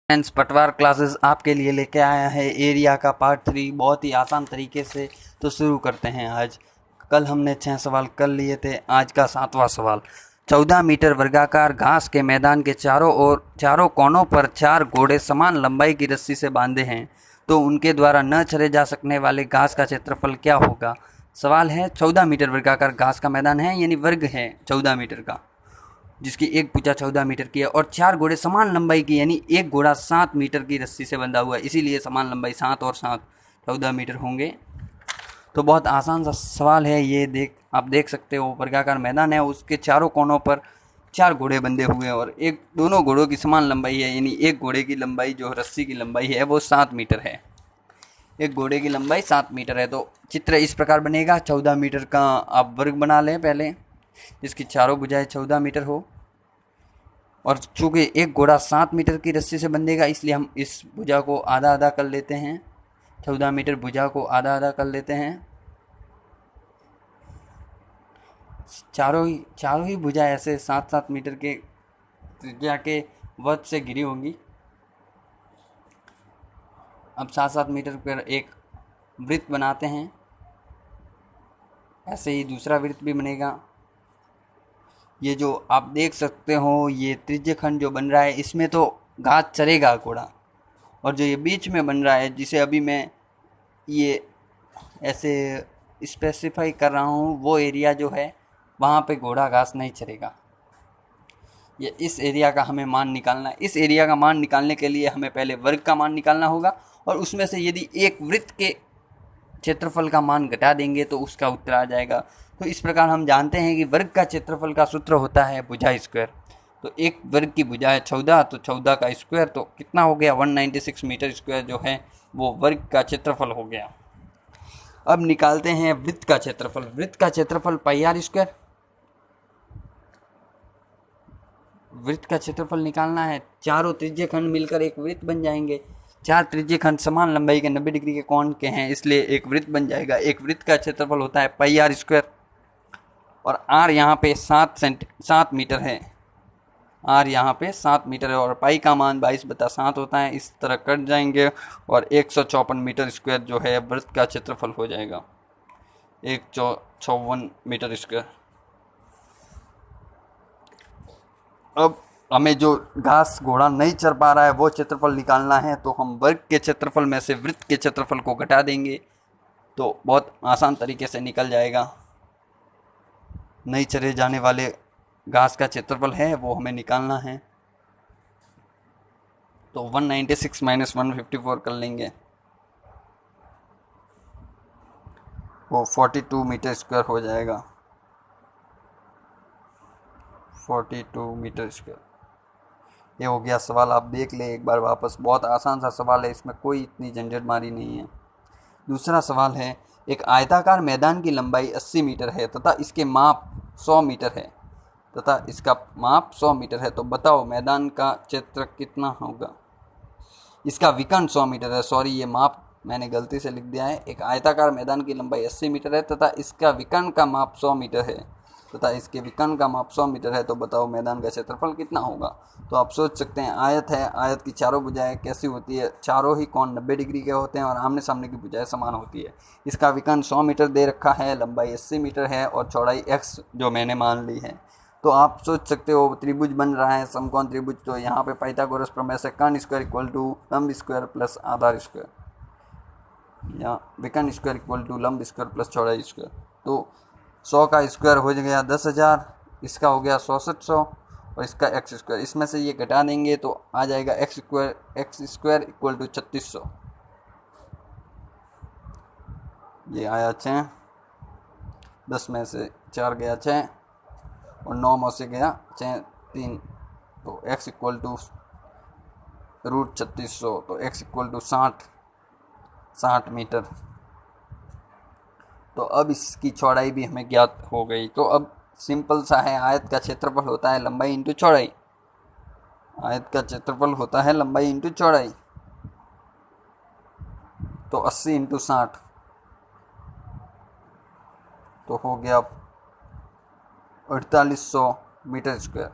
Friends, पटवार classes आपके लिए लेके आया है एरिया का पार्ट 3 बहुत ही आसान तरीके से। तो शुरू करते हैं। आज कल हमने 6 सवाल कर लिए थे, आज का 7वां सवाल। 14 मीटर वर्गाकार घास के मैदान के चारों कोनों पर 4 घोड़े समान लंबाई की रस्सी से बांधे हैं, तो उनके द्वारा न चरे जा सकने वाले घास का क्षेत्रफल क्या होगा। सवाल है, 14 मीटर वर्गाकार घास का मैदान है, यानी वर्ग है 14 मीटर का, जिसकी एक भुजा 14 मीटर की है, और 4 घोड़े समान लंबाई की, यानी एक घोड़ा 7 मीटर की रस्सी से बंधा हुआ है, इसीलिए समान लंबाई 7 और 7 14 मीटर होंगे। तो बहुत आसान सा सवाल है ये। आप देख सकते हो, वर्गाकार मैदान है, उसके चारों कोनों पर 4 घोड़े बंधे हुए हैं, और दोनों घोड़ों की समान लंबाई है, यानी एक घोड़े की लंबाई जो रस्सी की लंबाई है वो 7 मीटर है। एक घोड़े की लंबाई 7 मीटर है। तो चित्र इस प्रकार बनेगा। 14 मीटर का आप वर्ग बना लें पहले, जिसकी चारों भुजाएं 14 मीटर हो, और चूंकि एक घोड़ा 7 मीटर की रस्सी से बंधेगा, इसलिए हम इस भुजा को आधा आधा कर लेते हैं। 14 मीटर भुजा को आधा आधा कर लेते हैं। चारों ही भुजा ऐसे 7-7 मीटर के त्रिज्या के वृत्त से घिरी होंगी। अब 7-7 मीटर पर एक वृत्त बनाते हैं, ऐसे ही दूसरा वृत्त भी बनेगा। ये जो आप देख सकते हो, ये त्रिज्य खंड जो बन रहा है, इसमें तो घास चरेगा घोड़ा, और जो ये बीच में बन रहा है, जिसे अभी मैं ये ऐसे स्पेसिफाई कर रहा हूँ, वो एरिया जो है वहाँ पे घोड़ा घास नहीं चरेगा। ये इस एरिया का हमें मान निकालना है। इस एरिया का मान निकालने के लिए हमें पहले वर्ग का मान निकालना होगा, और उसमें से यदि एक वृत्त के क्षेत्रफल का मान घटा देंगे तो उसका उत्तर आ जाएगा। तो इस प्रकार हम जानते हैं कि वर्ग का क्षेत्रफल का सूत्र होता है भुजा स्क्वायर। तो एक वर्ग की भुजा है 14, तो 14 का स्क्वायर तो कितना हो गया, 196 मीटर स्क्वायर जो है वो वर्ग का क्षेत्रफल हो गया। अब निकालते हैं वृत्त का क्षेत्रफल। वृत्त का क्षेत्रफल पाई आर स्क्वायर। वृत्त का क्षेत्रफल निकालना है, चारों त्रिज्य खंड मिलकर एक वृत्त बन जाएंगे। 4 त्रिज्य खंड समान लंबाई के 90 डिग्री के कोण के हैं, इसलिए एक वृत्त बन जाएगा। एक वृत्त का क्षेत्रफल होता है पाई आर स्क्वायर, और आर यहाँ पे 7 मीटर है। आर यहाँ पे 7 मीटर है, और पाई का मान 22/7 होता है। इस तरह कट जाएंगे, और 154 मीटर स्क्वायर जो है वृत्त का क्षेत्रफल हो जाएगा। 154 मीटर स्क्वायर। अब हमें जो घास घोड़ा नहीं चर पा रहा है वो क्षेत्रफल निकालना है, तो हम वर्ग के क्षेत्रफल में से वृत्त के क्षेत्रफल को घटा देंगे, तो बहुत आसान तरीके से निकल जाएगा। नहीं चरे जाने वाले घास का क्षेत्रफल है वो हमें निकालना है, तो 196 माइनस 154 कर लेंगे, वो 42 मीटर स्क्वायर हो जाएगा। 42 मीटर स्क्वायर। ये हो गया सवाल। आप देख ले एक बार वापस, बहुत आसान सा सवाल है, इसमें कोई इतनी झंझट मारी नहीं है। दूसरा सवाल है, एक आयताकार मैदान की लंबाई 80 मीटर है तथा इसके माप 100 मीटर है तो बताओ मैदान का क्षेत्र कितना होगा। इसका विकर्ण 100 मीटर है। सॉरी, ये माप मैंने गलती से लिख दिया है। एक आयताकार मैदान की लंबाई 80 मीटर है तथा इसका विकर्ण का माप 100 मीटर है तो बताओ मैदान का क्षेत्रफल कितना होगा। तो आप सोच सकते हैं, आयत है, आयत की चारों भुजाएं कैसी होती है, चारों ही कोण 90 डिग्री के होते हैं और आमने सामने की भुजाएं समान होती है। इसका विकर्ण 100 मीटर दे रखा है, लंबाई 80 मीटर है और चौड़ाई x जो मैंने मान ली है। तो आप सोच सकते हो त्रिभुज बन रहा है, समकोण त्रिभुज। तो यहाँ पे पाइथागोरस प्रमेय से कर्ण स्क्वायर इक्वल टू लंब स्क्वायर प्लस आधार स्क्वायर, या विकर्ण स्क्वायर इक्वल टू लंब स्क्वायर प्लस चौड़ाई स्क्वायर। तो 100 का स्क्वायर हो गया 10,000, इसका हो गया 6700, और इसका एक्स स्क्वायर, इसमें से ये घटा देंगे तो आ जाएगा एक्स स्क्वायर इक्वल टू 3600। ये आया 6, 10 में से 4 गया 6, और 9 में से गया 6 3, तो x इक्वल टू √3600, तो x इक्वल टू 60 मीटर। तो अब इसकी चौड़ाई भी हमें ज्ञात हो गई। तो अब सिंपल सा है, आयत का क्षेत्रफल होता है लंबाई इंटू चौड़ाई। आयत का क्षेत्रफल होता है लंबाई इंटू चौड़ाई, तो 80 इंटू 60 तो हो गया 4800 मीटर स्क्वायर।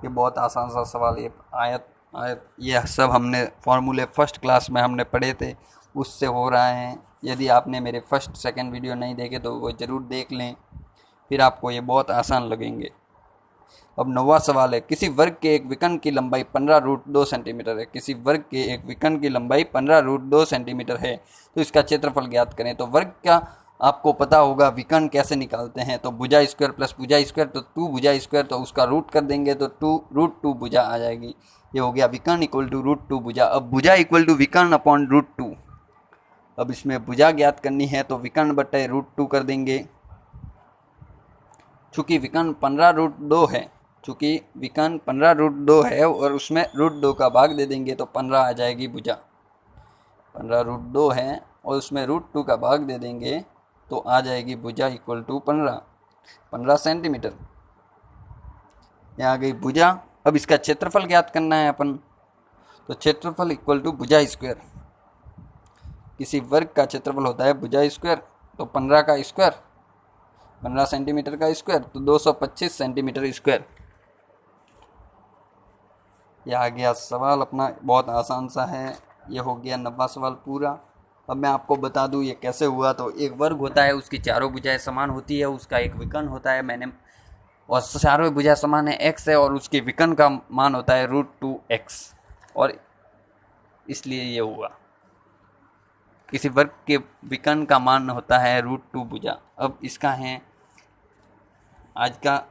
ये बहुत आसान सा सवाल, ये आयत आयत ये सब हमने फॉर्मूले फर्स्ट क्लास में हमने पढ़े थे, उससे हो रहा है। यदि आपने मेरे फर्स्ट सेकंड वीडियो नहीं देखे तो वो ज़रूर देख लें, फिर आपको ये बहुत आसान लगेंगे। अब 9वां सवाल है, किसी वर्ग के एक विकर्ण की लंबाई 15√2 सेंटीमीटर है। किसी वर्ग के एक विकर्ण की लंबाई 15√2 सेंटीमीटर है, तो इसका क्षेत्रफल ज्ञात करें। तो वर्ग का आपको पता होगा विकर्ण कैसे निकालते हैं, तो भुजा स्क्वायर प्लस भुजा स्क्वायर, तो 2 भुजा स्क्वायर, तो उसका रूट कर देंगे तो 2√2 भुजा आ जाएगी। ये हो गया विकर्ण इक्वल टू √2 भुजा। अब भुजा इक्वल टू विकर्ण अपॉन √2। अब इसमें भुजा ज्ञात करनी है तो विकर्ण बटे √2 कर देंगे। चूँकि विकर्ण 15√2 है, चूँकि विकर्ण 15√2 है और उसमें √2 का भाग दे देंगे तो 15 आ जाएगी भुजा। 15√2 है और उसमें √2 का भाग दे देंगे तो आ जाएगी भुजा इक्वल टू 15 सेंटीमीटर। यहाँ आ गई भुजा। अब इसका क्षेत्रफल ज्ञात करना है अपन, तो क्षेत्रफल इक्वल टू भुजा स्क्वायर। किसी वर्ग का क्षेत्रफल होता है भुजा स्क्वायर, तो 15 का स्क्वायर, 15 सेंटीमीटर का स्क्वायर, तो 225 सेंटीमीटर स्क्वायर। यह आ गया सवाल अपना, बहुत आसान सा है। ये हो गया 9वां सवाल पूरा। अब मैं आपको बता दूं ये कैसे हुआ। तो एक वर्ग होता है, उसकी चारों भुजाएं समान होती है, उसका एक विकर्ण होता है और चारों भुजा समान है, x है, और उसके विकर्ण का मान होता है √2x, और इसलिए ये हुआ। किसी वर्ग के विकर्ण का मान होता है √2 भुजा। अब इसका है आज का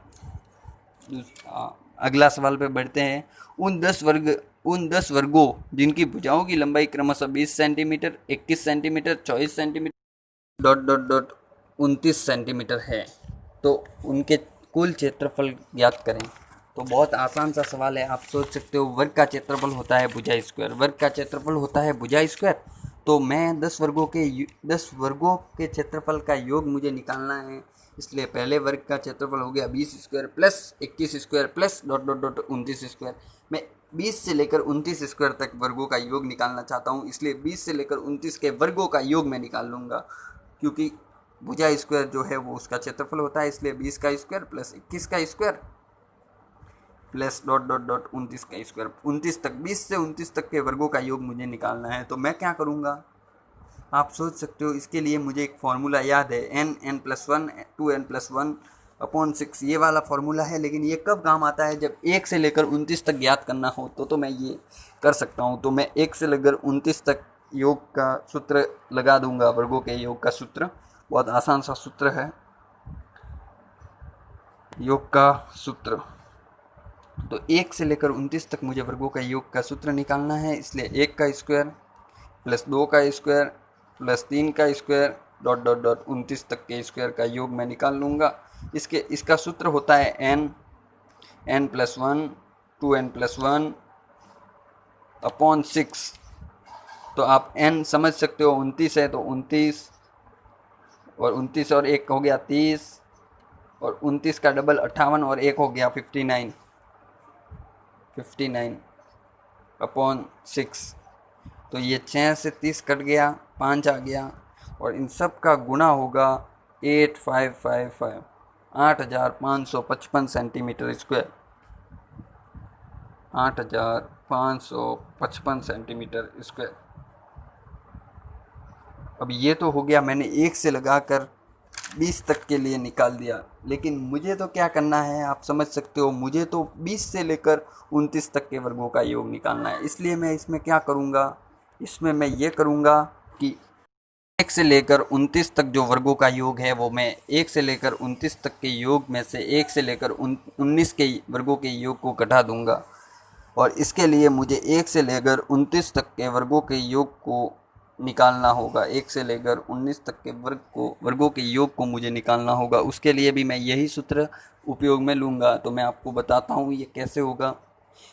अगला सवाल पे बढ़ते हैं। उन 10 वर्गों जिनकी भुजाओं की लंबाई क्रमशः 20 centimetre, 21 centimetre, 24 centimetre dot dot dot 29 centimetre है, तो उनके कुल क्षेत्रफल ज्ञात करें। तो बहुत आसान सा सवाल है। आप सोच सकते हो वर्ग का क्षेत्रफल होता है भुजा स्क्वायर, वर्ग का क्षेत्रफल होता है भुजा स्क्वायर, तो मैं 10 वर्गों के क्षेत्रफल का योग मुझे निकालना है। इसलिए पहले वर्ग का क्षेत्रफल हो गया 20 square plus 21 square plus dot dot dot 29 square. मैं 20 से लेकर 29 स्क्वायर तक वर्गों का योग निकालना चाहता हूँ, इसलिए 20 से लेकर 29 के वर्गों का योग मैं निकाल लूँगा, क्योंकि भुजा स्क्वायर जो है वो उसका क्षेत्रफल होता है। इसलिए 20 का स्क्वायर प्लस 21 का square plus dot dot dot 29 का स्क्वायर। 29 तक, 20 से 29 तक के वर्गों का योग मुझे निकालना है। तो मैं क्या करूँगा, आप सोच सकते हो। इसके लिए मुझे एक फार्मूला याद है, n+1 2n+1 अपॉन 6, ये वाला फार्मूला है। लेकिन ये कब काम आता है, जब 1 से लेकर 29 तक ज्ञात करना हो, तो मैं ये कर सकता हूँ। तो मैं 1 से लेकर 29 तक योग का सूत्र लगा दूंगा, वर्गों के योग का सूत्र। बहुत आसान सा सूत्र है योग का सूत्र। तो 1 से लेकर 29 तक मुझे वर्गों का योग का सूत्र निकालना है, इसलिए 1 का स्क्वायर प्लस 2 का स्क्वायर प्लस 3 का स्क्वायर डॉट डॉट डॉट 29 तक के स्क्वायर का योग मैं निकाल लूँगा। इसका सूत्र होता है n+1 2n+1 अपॉन 6। तो आप n समझ सकते हो, 29 है तो 29, और 29 और 1 हो गया 30, और 29 का डबल 58, और 1 हो गया 59 अपॉन 6। तो ये 6 से 30 कट गया, 5 आ गया, और इन सब का गुणा होगा 8555 8555 सेंटीमीटर स्क्वायर, 8555 सेंटीमीटर स्क्वायर। अब ये तो हो गया, मैंने 1 से लगाकर 20 तक के लिए निकाल दिया। लेकिन मुझे तो क्या करना है, आप समझ सकते हो, मुझे तो 20 से लेकर 29 तक के वर्गों का योग निकालना है। इसलिए मैं इसमें क्या करूँगा, इसमें मैं ये करूँगा कि 1 से लेकर 29 तक जो वर्गों का योग है वो मैं 1 से लेकर 29 तक के योग में से 1 से लेकर 19 के वर्गों के योग को घटा दूंगा। और इसके लिए मुझे 1 से लेकर 29 तक के वर्गों के योग को निकालना होगा। 1 से लेकर 19 तक के वर्गों के योग को मुझे निकालना होगा। उसके लिए भी मैं यही सूत्र उपयोग में लूँगा। तो मैं आपको बताता हूँ ये कैसे होगा।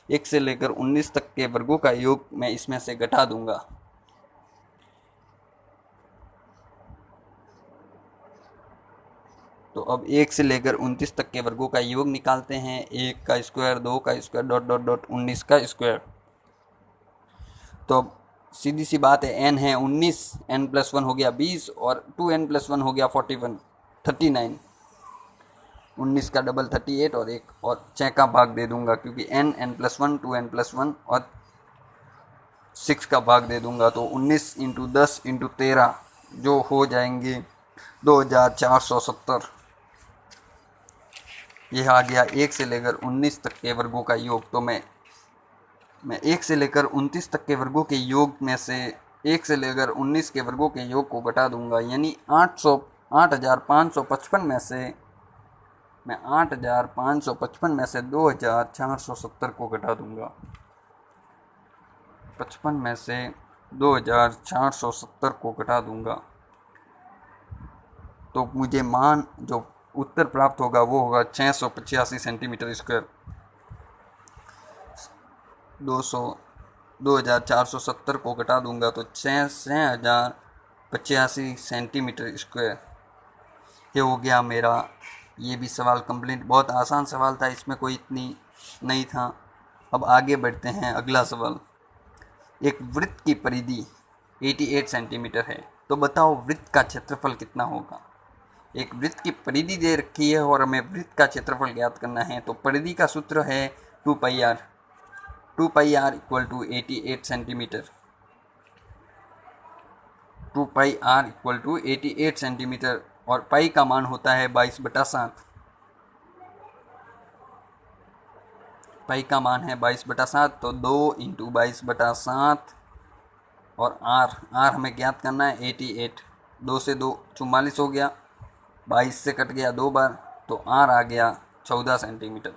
1 से लेकर 19 तक के वर्गों का योग मैं इसमें से घटा दूंगा। तो अब 1 से लेकर 29 तक के वर्गों का योग निकालते हैं। 1 का स्क्वायर, 2 का स्क्वायर डॉट डॉट डॉट 19 का स्क्वायर। तो अब सीधी सी बात है, n है 19, n+1 हो गया 20, और 2n+1 हो गया 39। 19 का डबल 38 और एक और 6 का भाग दे दूंगा, क्योंकि n+1 2n+1 और 6 का भाग दे दूंगा। तो 19 इंटू 10 इंटू 13 जो हो जाएंगे 2470। यह आ गया 1 से लेकर 19 तक के वर्गों का योग। तो मैं 1 से लेकर 29 तक के वर्गों के योग में से 1 से लेकर 19 के वर्गों के योग को घटा दूंगा, यानी 8555 में से मैं 8555 में से 2470 को घटा दूंगा। 55 में से 2470 को घटा दूंगा, तो मुझे मान जो उत्तर प्राप्त होगा वो होगा 685 सेंटीमीटर स्क्वायर। 2470 को घटा दूंगा तो 6085 सेंटीमीटर स्क्वायर। ये हो गया मेरा ये भी सवाल कंप्लीट। बहुत आसान सवाल था, इसमें कोई इतनी नहीं था। अब आगे बढ़ते हैं। अगला सवाल, एक वृत्त की परिधि 88 सेंटीमीटर है, तो बताओ वृत्त का क्षेत्रफल कितना होगा। एक वृत्त की परिधि दे रखी है और हमें वृत्त का क्षेत्रफल ज्ञात करना है। तो परिधि का सूत्र है 2πr। 2πr equal to 88 centimetre. 2πr equal to 88 centimetre और पाई का मान होता है 22/7। पाई का मान है 22/7, तो 2 इंटू 22/7 और आर हमें ज्ञात करना है 88। 2 से 2 44 हो गया, 22 से कट गया 2 बार, तो आर आ गया 14 सेंटीमीटर।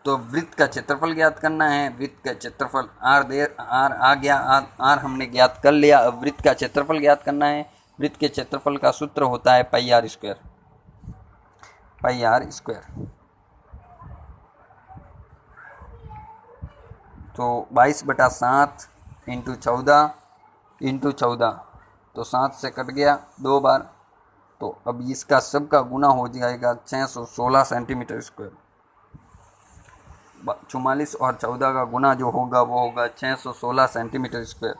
तो वृत्त का क्षेत्रफल ज्ञात करना है। वृत्त का क्षेत्रफल आर आ गया, आर हमने ज्ञात कर लिया। अब वृत्त का क्षेत्रफल ज्ञात करना है। वृत्त के क्षेत्रफल का सूत्र होता है πr स्क्वायर। πr स्क्वायर तो 22/7 इंटू 14 तो 7 से कट गया 2 बार, तो अब इसका सबका गुना हो जाएगा 616 सेंटीमीटर स्क्वायर। 44 और 14 का गुना जो होगा वो होगा 616 सेंटीमीटर स्क्वायर।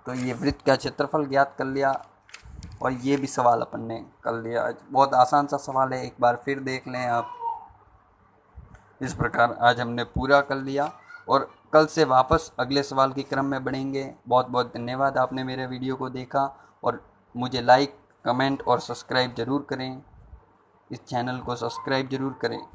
तो ये वृत्त का क्षेत्रफल ज्ञात कर लिया और ये भी सवाल अपन ने कर लिया। बहुत आसान सा सवाल है, एक बार फिर देख लें आप। इस प्रकार आज हमने पूरा कर लिया और कल से वापस अगले सवाल के क्रम में बढ़ेंगे। बहुत बहुत धन्यवाद, आपने मेरे वीडियो को देखा और मुझे लाइक, कमेंट और सब्सक्राइब ज़रूर करें। इस चैनल को सब्सक्राइब ज़रूर करें।